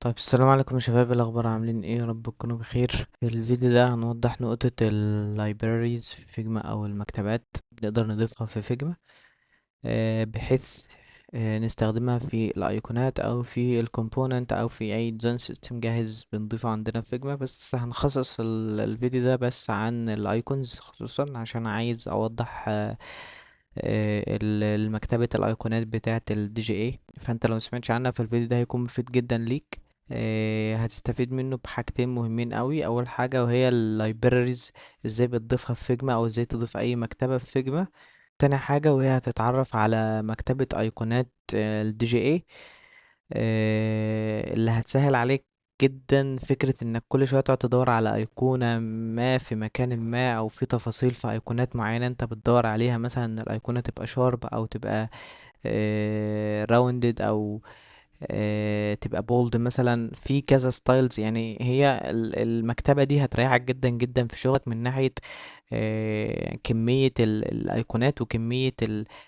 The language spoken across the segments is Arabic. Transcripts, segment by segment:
طيب السلام عليكم يا شباب، إيه الاخبار؟ عاملين ايه؟ يا رب تكونوا بخير. في الفيديو ده هنوضح نقطة اللايبراريز في فيجما او المكتبات. نقدر نضيفها في فيجما بحيث نستخدمها في الايقونات او في الكومبوننت او في اي ديزاين سيستم جاهز بنضيفه عندنا في فيجما. بس هنخصص الفيديو ده بس عن الايكونز خصوصا عشان عايز اوضح المكتبة الايقونات بتاعة الدي جي اي. فانت لو مسمعتش عنها فالفيديو ده هيكون مفيد جدا ليك. هتستفيد منه بحاجتين مهمين قوي. اول حاجة وهي اللايبراريز، ازاي بتضيفها في فيجما او ازاي تضيف اي مكتبة في فيجما. تاني حاجة وهي هتتعرف على مكتبة ايقونات الدي جي اي اللي هتسهل عليك جدا فكرة انك كل شوية تقعد تدور على ايقونة ما في مكان ما او في تفاصيل في ايقونات معينة انت بتدور عليها، مثلا ان الايقونة تبقى شارب او تبقى راوندد او تبقى بولد. مثلا في كذا ستايلز، يعني هي المكتبة دي هتريحك جدا جدا في شغلك من ناحية كمية الايقونات وكمية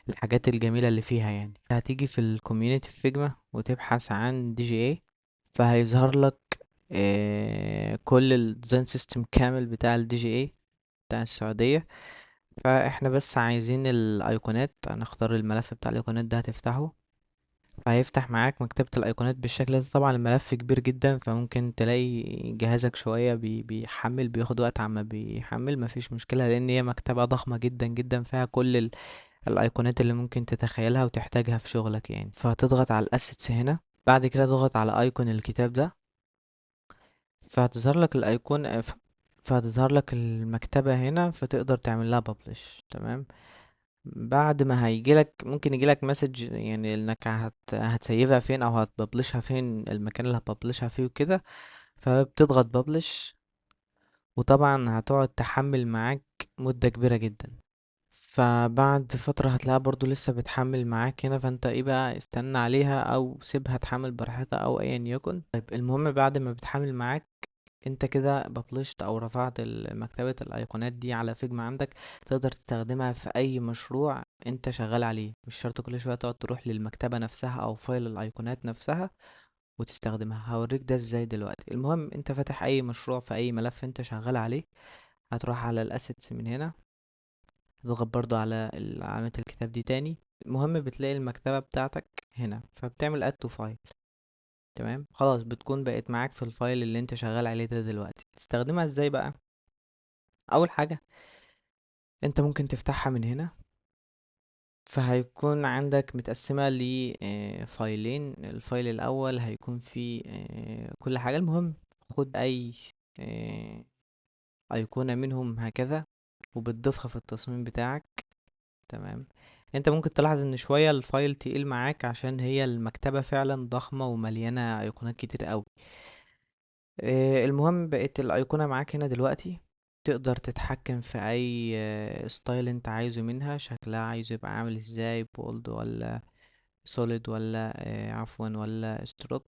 الحاجات الجميلة اللي فيها. يعني هتيجي في الكوميونيتي في فيجما وتبحث عن دي جي اي، فهيظهر لك كل الديزاين سيستم كامل بتاع الدي جي اي بتاع السعودية. فاحنا بس عايزين الايقونات، هنختار الملف بتاع الايقونات ده هتفتحه، فهيفتح معاك مكتبة الأيقونات بالشكل ده. طبعا الملف كبير جدا فممكن تلاقي جهازك شوية بيحمل، بياخد وقت عما بيحمل، مفيش مشكلة لأن هي مكتبة ضخمة جدا جدا فيها كل الأيقونات اللي ممكن تتخيلها وتحتاجها في شغلك. يعني فهتضغط على الأسيتس هنا، بعد كده تضغط على أيقون الكتاب ده، فهتظهر لك الأيقون فهتظهر لك المكتبة هنا، فتقدر تعمل لها ببلش. تمام. بعد ما هيجيلك ممكن يجيلك مسج يعني انك هتسيفها فين او هتببلشها فين، المكان اللي هتببلشها فيه وكده. فبتضغط ببلش، وطبعا هتقعد تحمل معاك مدة كبيرة جدا. فبعد فترة هتلاقيها برضو لسه بتحمل معاك هنا، فانت ايه بقى، استنى عليها او سيبها تحمل براحتها او ايا يكن. طيب المهم بعد ما بتحمل معاك انت كده ببلشت او رفعت مكتبة الايقونات دي على فيجما عندك. تقدر تستخدمها في اي مشروع انت شغال عليه، مش شرط كل شوية تقعد تروح للمكتبة نفسها او فايل الايقونات نفسها وتستخدمها. هوريك ده ازاي دلوقتي. المهم انت فاتح اي مشروع في اي ملف انت شغال عليه، هتروح على الاسيتس من هنا، تضغط برضو على علامة الكتاب دي تاني. المهم بتلاقي المكتبة بتاعتك هنا، فبتعمل add to file. تمام، خلاص بتكون بقت معاك في الفايل اللي انت شغال عليه ده. دلوقتي تستخدمها ازاي بقى؟ اول حاجة انت ممكن تفتحها من هنا، فهيكون عندك متقسمة لفايلين. الفايل الاول هيكون فيه كل حاجة. المهم خد اي آه، ايقونة منهم هكذا وبتضيفها في التصميم بتاعك. تمام. انت ممكن تلاحظ ان شوية الفايل تقيل معاك عشان هي المكتبة فعلا ضخمة ومليانة ايقونات كتير قوي. المهم بقت الايقونة معاك هنا دلوقتي. تقدر تتحكم في اي ستايل انت عايزه منها، شكلها عايزه يبقى عامل ازاي، بولد ولا سوليد ولا عفوا ولا ستروك،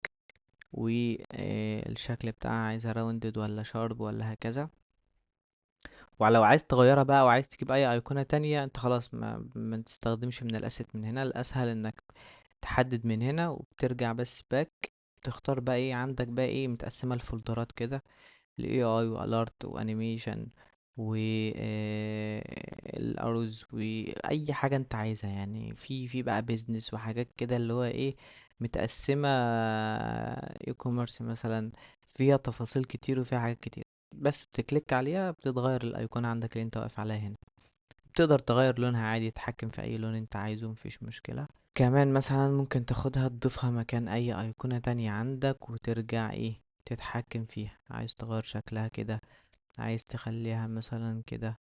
والشكل بتاعها عايزها راوندد ولا شارب ولا هكذا. ولو عايز تغيرها بقى وعايز تجيب اي ايقونة تانية، انت خلاص ما تستخدمش من الاسيت من هنا. الاسهل انك تحدد من هنا وبترجع بس باك، تختار بقى ايه عندك، بقى ايه متقسمة الفولدرات كده، الاي اي والارت وانيميشن و الاروز واي حاجة انت عايزها. يعني في بقى بيزنس وحاجات كده اللي هو ايه متقسمة، اي كوميرس مثلا، فيها تفاصيل كتير وفيها حاجات كتير. بس بتكليك عليها بتتغير الايقونة عندك اللي انت واقف عليها هنا. بتقدر تغير لونها عادي، تتحكم في اي لون انت عايزه، مفيش مشكلة. كمان مثلا ممكن تاخدها تضيفها مكان اي ايقونة تانية عندك وترجع ايه تتحكم فيها. عايز تغير شكلها كده، عايز تخليها مثلا كده،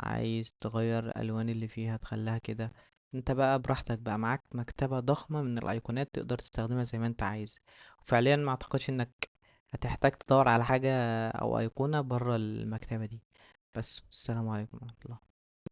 عايز تغير الالوان اللي فيها تخليها كده. انت بقى براحتك، بقى معاك مكتبة ضخمة من الايقونات تقدر تستخدمها زي ما انت عايز. وفعليا ما اعتقدش انك هتحتاج تدور على حاجة او ايقونة برا المكتبة دي. بس السلام عليكم ورحمة الله.